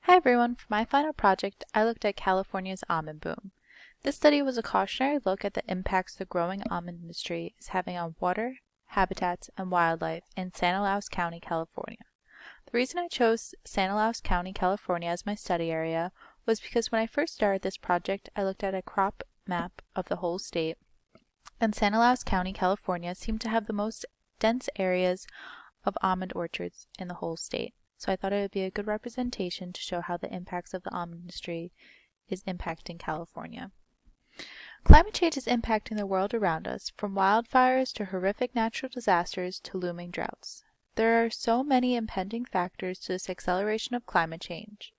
Hi everyone, for my final project, I looked at California's almond boom. This study was a cautionary look at the impacts the growing almond industry is having on water, habitats, and wildlife in Stanislaus County, California. The reason I chose Stanislaus County, California as my study area was because when I first started this project, I looked at a crop map of the whole state, and Stanislaus County, California seemed to have the most dense areas of almond orchards in the whole state. So I thought it would be a good representation to show how the impacts of the almond industry is impacting California. Climate change is impacting the world around us, from wildfires to horrific natural disasters to looming droughts. There are so many impending factors to this acceleration of climate change.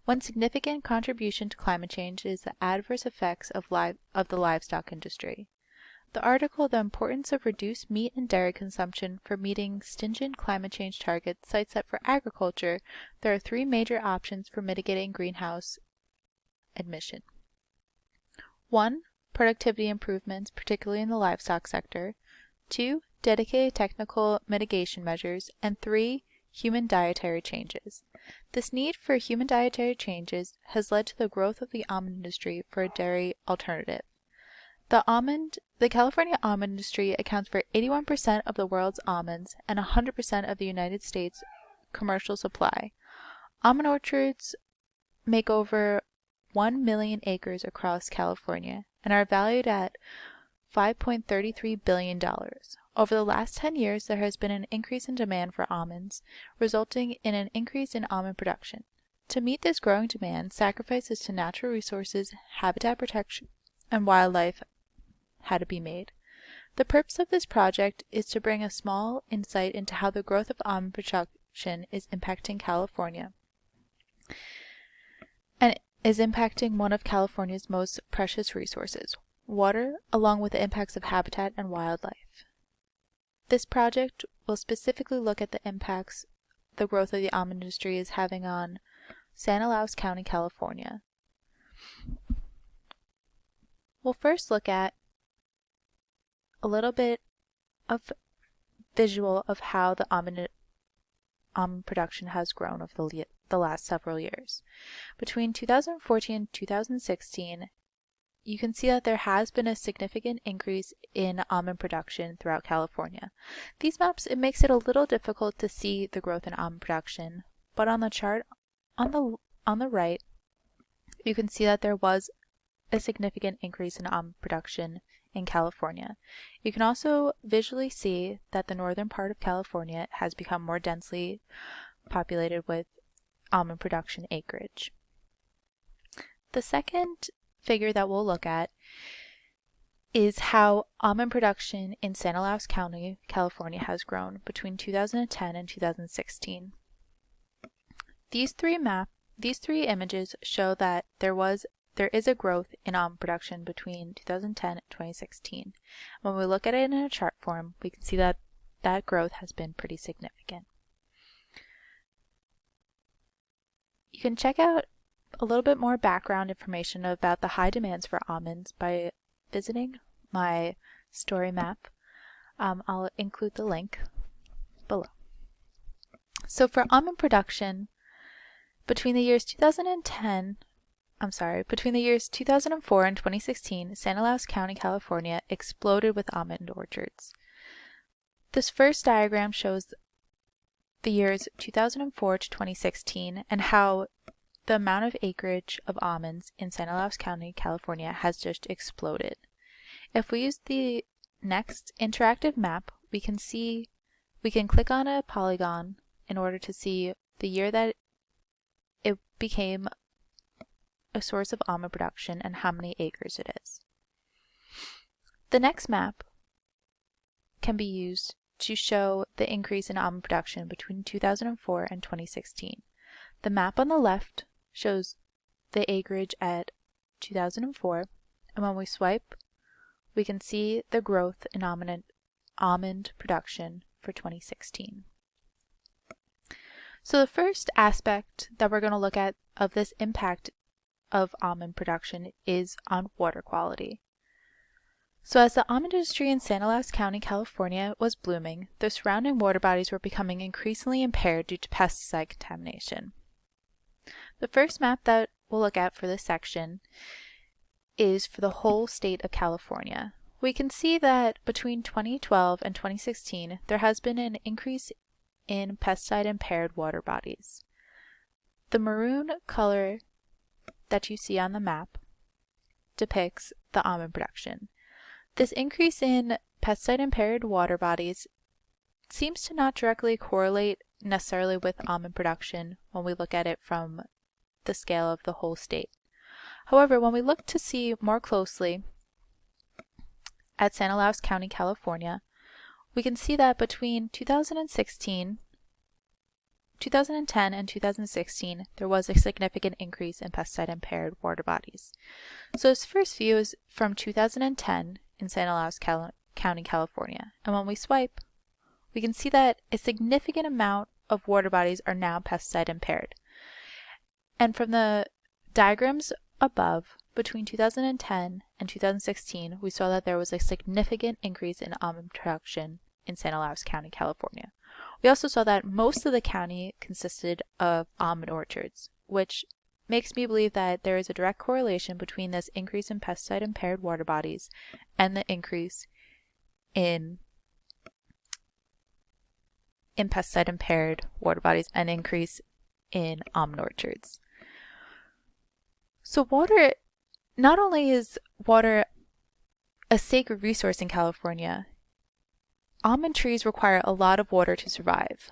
One significant contribution to climate change is the adverse effects of the livestock industry. The article The Importance of Reduced Meat and Dairy Consumption for Meeting Stringent Climate Change Targets cites that for agriculture, there are three major options for mitigating greenhouse emission. 1. Productivity improvements, particularly in the livestock sector. 2. Dedicated technical mitigation measures. And 3. Human dietary changes. This need for human dietary changes has led to the growth of the almond industry for a dairy alternative. The California almond industry accounts for 81% of the world's almonds and 100% of the United States commercial supply. Almond orchards make over 1 million acres across California and are valued at $5.33 billion. Over the last 10 years, there has been an increase in demand for almonds, resulting in an increase in almond production. To meet this growing demand, sacrifices to natural resources, habitat protection, and wildlife had to be made. The purpose of this project is to bring a small insight into how the growth of almond production is impacting California and is impacting one of California's most precious resources, water, along with the impacts of habitat and wildlife. This project will specifically look at the impacts the growth of the almond industry is having on Stanislaus County, California. We'll first look at a little bit of visual of how the almond production has grown over the last several years. Between 2014 and 2016, you can see that there has been a significant increase in almond production throughout California. These maps, it makes it a little difficult to see the growth in almond production, but on the chart on the right, you can see that there was a significant increase in almond production in California. You can also visually see that the northern part of California has become more densely populated with almond production acreage. The second figure that we'll look at is how almond production in Stanislaus County, California has grown between 2010 and 2016. These three images show that there is a growth in almond production between 2010 and 2016. When we look at it in a chart form, we can see that that growth has been pretty significant. You can check out a little bit more background information about the high demands for almonds by visiting my story map. I'll include the link below. So for almond production, between the years 2004 and 2016, Stanislaus County, California exploded with almond orchards. This first diagram shows the years 2004 to 2016 and how the amount of acreage of almonds in Stanislaus County, California has just exploded. If we use the next interactive map, we can click on a polygon in order to see the year that it became a source of almond production and how many acres it is. The next map can be used to show the increase in almond production between 2004 and 2016. The map on the left shows the acreage at 2004, and when we swipe, we can see the growth in almond production for 2016. So the first aspect that we're going to look at of this impact of almond production is on water quality. So as the almond industry in Stanislaus County, California was blooming, the surrounding water bodies were becoming increasingly impaired due to pesticide contamination. The first map that we'll look at for this section is for the whole state of California. We can see that between 2012 and 2016, there has been an increase in pesticide-impaired water bodies. The maroon color that you see on the map depicts the almond production. This increase in pesticide-impaired water bodies seems to not directly correlate necessarily with almond production when we look at it from the scale of the whole state. However, when we look to see more closely at Stanislaus County, California, we can see that between 2010 and 2016, there was a significant increase in pesticide-impaired water bodies. So this first view is from 2010 in Stanislaus County, California. And when we swipe, we can see that a significant amount of water bodies are now pesticide-impaired. And from the diagrams above, between 2010 and 2016, we saw that there was a significant increase in almond production in Stanislaus County, California. We also saw that most of the county consisted of almond orchards, which makes me believe that there is a direct correlation between this increase in pesticide-impaired water bodies and the increase in pesticide-impaired water bodies and increase in almond orchards. So water, not only is water a sacred resource in California, almond trees require a lot of water to survive.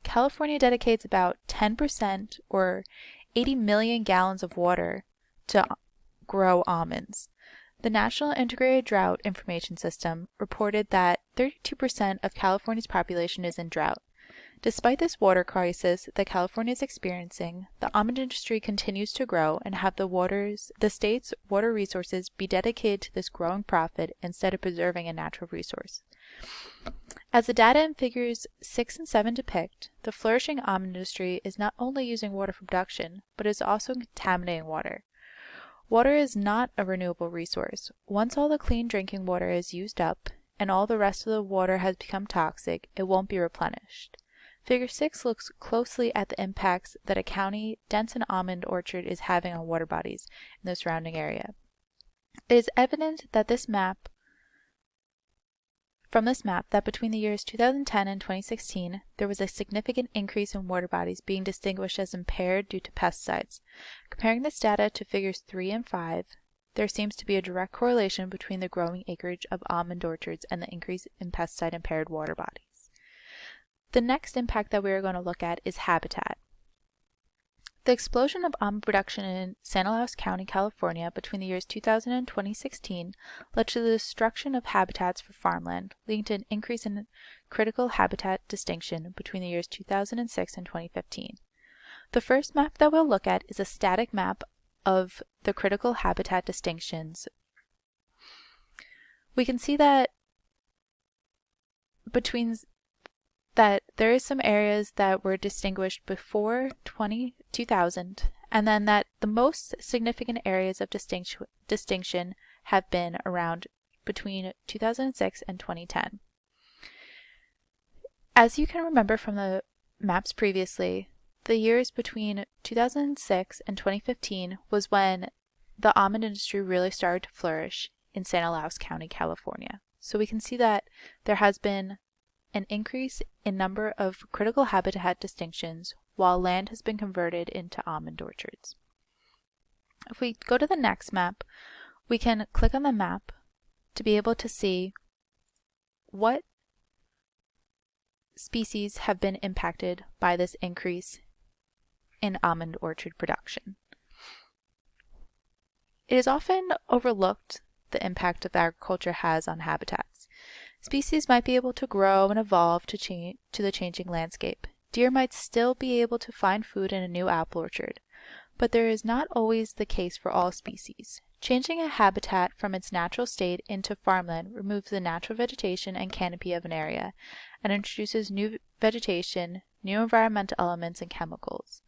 California dedicates about 10% or 80 million gallons of water to grow almonds. The National Integrated Drought Information System reported that 32% of California's population is in drought. Despite this water crisis that California is experiencing, the almond industry continues to grow and have the state's water resources be dedicated to this growing profit instead of preserving a natural resource. As the data in figures 6 and 7 depict, the flourishing almond industry is not only using water for production, but is also contaminating water. Water is not a renewable resource. Once all the clean drinking water is used up and all the rest of the water has become toxic, it won't be replenished. Figure 6 looks closely at the impacts that a county dense in almond orchard is having on water bodies in the surrounding area. It is evident that from this map that between the years 2010 and 2016, there was a significant increase in water bodies being distinguished as impaired due to pesticides. Comparing this data to figures 3 and 5, there seems to be a direct correlation between the growing acreage of almond orchards and the increase in pesticide-impaired water bodies. The next impact that we are going to look at is habitat. The explosion of almond production in Stanislaus County, California between the years 2000 and 2016 led to the destruction of habitats for farmland, leading to an increase in critical habitat distinction between the years 2006 and 2015. The first map that we'll look at is a static map of the critical habitat distinctions. We can see that there is some areas that were distinguished before 2000, and then that the most significant areas of distinction have been around between 2006 and 2010. As you can remember from the maps previously, the years between 2006 and 2015 was when the almond industry really started to flourish in Stanislaus County, California. So we can see that there has been an increase in number of critical habitat distinctions while land has been converted into almond orchards. If we go to the next map, we can click on the map to be able to see what species have been impacted by this increase in almond orchard production. It is often overlooked the impact of agriculture has on habitats. Species might be able to grow and evolve to the changing landscape. Deer might still be able to find food in a new apple orchard, but there is not always the case for all species. Changing a habitat from its natural state into farmland removes the natural vegetation and canopy of an area and introduces new vegetation, new environmental elements, and chemicals.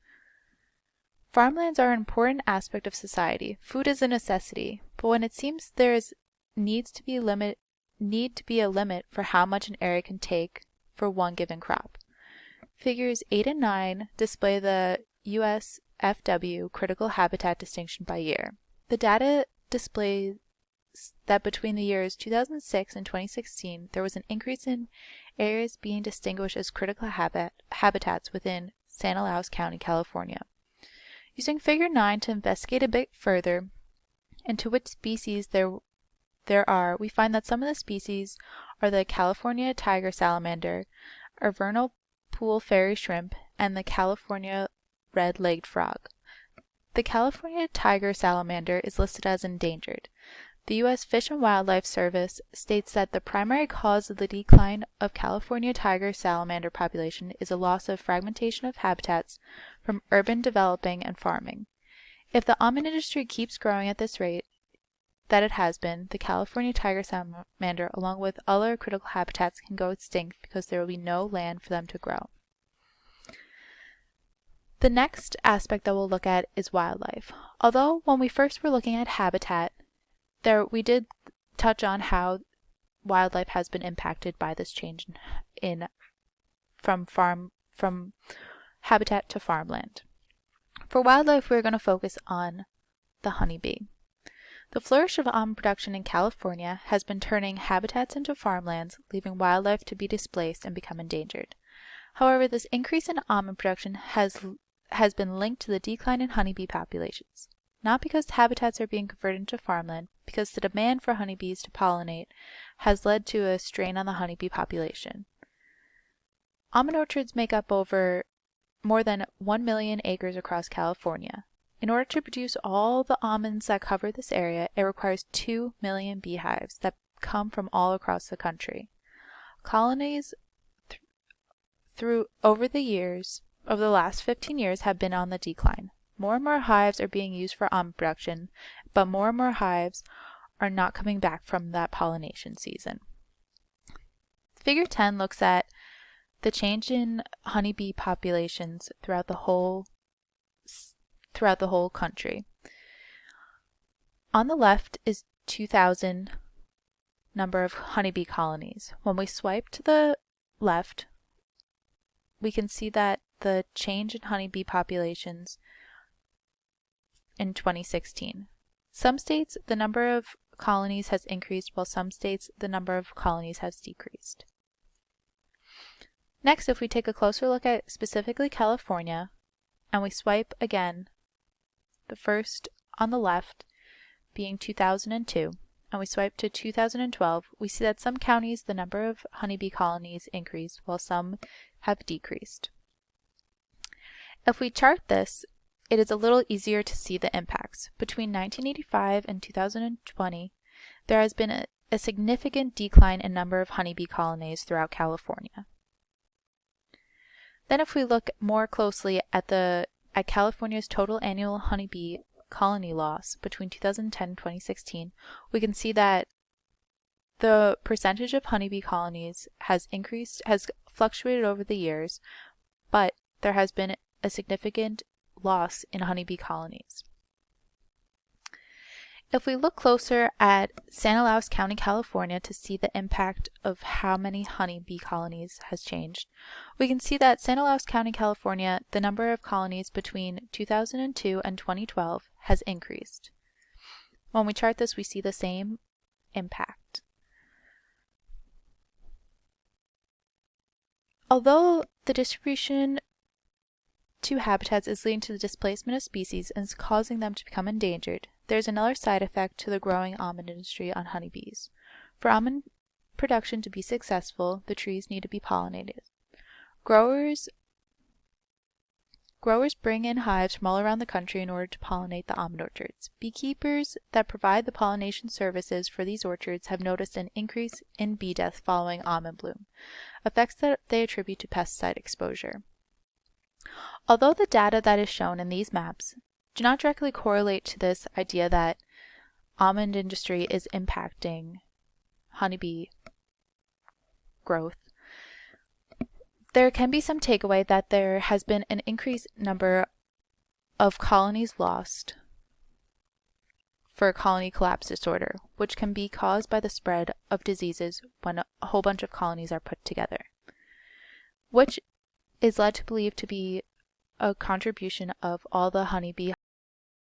Farmlands are an important aspect of society. Food is a necessity, but when it seems there needs to be a limit for how much an area can take for one given crop. Figures 8 and 9 display the USFW critical habitat distinction by year. The data displays that between the years 2006 and 2016, there was an increase in areas being distinguished as critical habitats within Stanislaus County, California. Using Figure 9 to investigate a bit further into which species there are, we find that some of the species are the California tiger salamander, a vernal pool fairy shrimp, and the California red-legged frog. The California tiger salamander is listed as endangered. The U.S. Fish and Wildlife Service states that the primary cause of the decline of California tiger salamander population is a loss of fragmentation of habitats from urban developing and farming. If the almond industry keeps growing at this rate that it has been, the California tiger salamander, along with other critical habitats, can go extinct because there will be no land for them to grow. The next aspect that we'll look at is wildlife. Although when we first were looking at habitat, we did touch on how wildlife has been impacted by this change from habitat to farmland. For wildlife, we're going to focus on the honeybee. The flourish of almond production in California has been turning habitats into farmlands, leaving wildlife to be displaced and become endangered. However, this increase in almond production has been linked to the decline in honeybee populations. Not because habitats are being converted into farmland, because the demand for honeybees to pollinate has led to a strain on the honeybee population. Almond orchards make up over more than 1 million acres across California. In order to produce all the almonds that cover this area, it requires 2 million beehives that come from all across the country. Colonies over the last 15 years have been on the decline. More and more hives are being used for almond production, but more and more hives are not coming back from that pollination season. Figure 10 looks at the change in honeybee populations throughout the whole country. On the left is 2000 number of honeybee colonies. When we swipe to the left, we can see that the change in honeybee populations in 2016. Some states, the number of colonies has increased, while some states, the number of colonies has decreased. Next, if we take a closer look at specifically California, and we swipe again, the first on the left being 2002, and we swipe to 2012, we see that some counties, the number of honeybee colonies increased, while some have decreased. If we chart this, it is a little easier to see the impacts. Between 1985 and 2020, there has been a significant decline in number of honeybee colonies throughout California. Then if we look more closely at California's total annual honeybee colony loss between 2010 and 2016, we can see that the percentage of honeybee colonies has fluctuated over the years, but there has been a significant loss in honeybee colonies. If we look closer at Stanislaus County, California to see the impact of how many honeybee colonies has changed, we can see that Stanislaus County, California, the number of colonies between 2002 and 2012 has increased. When we chart this, we see the same impact. Although the distribution to habitats is leading to the displacement of species and is causing them to become endangered, there is another side effect to the growing almond industry on honeybees. For almond production to be successful, the trees need to be pollinated. Growers bring in hives from all around the country in order to pollinate the almond orchards. Beekeepers that provide the pollination services for these orchards have noticed an increase in bee death following almond bloom, effects that they attribute to pesticide exposure. Although the data that is shown in these maps do not directly correlate to this idea that almond industry is impacting honeybee growth, there can be some takeaway that there has been an increased number of colonies lost for colony collapse disorder, which can be caused by the spread of diseases when a whole bunch of colonies are put together, which is led to believe to be a contribution of all the honeybee